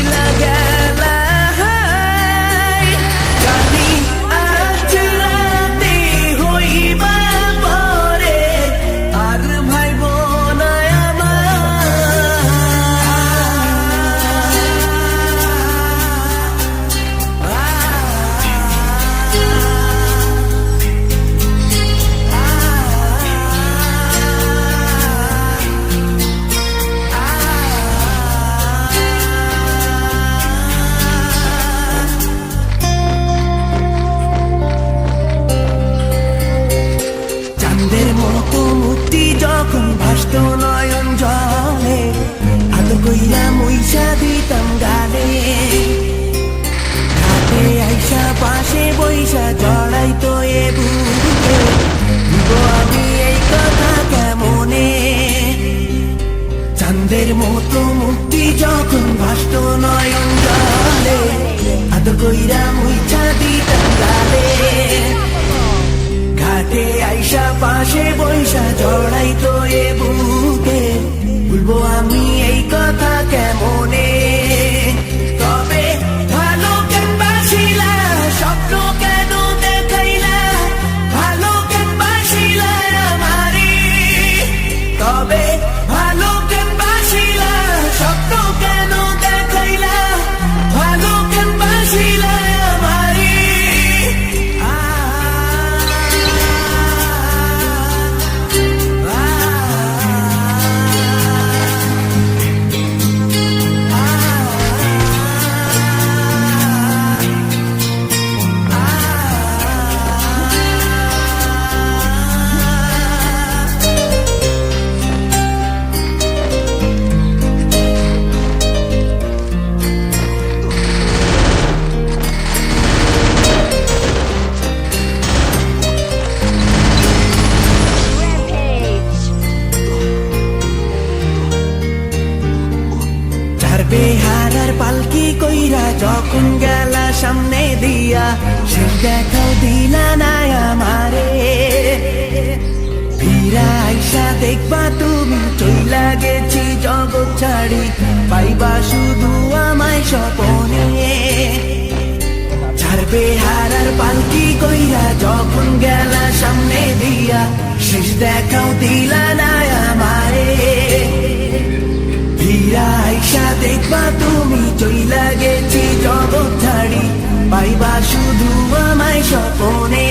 চইলা গেলা জানি আজ রাতে হইবা পরে আর ভাইব না চাঁদের মতো মুক্তি যখন ভাসত নয়ন জলে আদর কইরা মুইসা দিতাম গালে হাতে আইসা পাশে বইসা জড়াইতো এ বুকে দিব আমি এই কথা কেমনে চাঁদের মতো মুক্তি যখন ভাসত নয়ন জলে আদর কইরা মুইসা দিতাম গালে ঘাটে আইসা পাশে বইসা জড়াইতো এ বুকে বলবো আমি এই কথা কেমনে তবে ভালো কেন বাসিলা স্বপ্ন কেন দেখাইলা ভালো কেন বাসিলা আমারে তবে ভালো কেন বাসিলা স্বপ্ন কেন দেখাইলা ভালো কেন বাসিলা আমারে বেহারার পালকি কইরা যখন গেলা সামনে দিয়া শেষ দেখাও দিলা না আমারে ফিরা আইসা দেখবা তুমি চইলা গেছি জগৎ ছাড়ি পাইবা শুধু আমায় স্বপনে ছাড়বে হারার পালকি কইরা যখন গেলা সামনে দিয়া শেষ দেখাও দিলা না আমারে ফিরা আইসা দেখবা তুমি চইলা গেছি জগৎ ছাড়ি পাইবা শুধু আমায় স্বপনে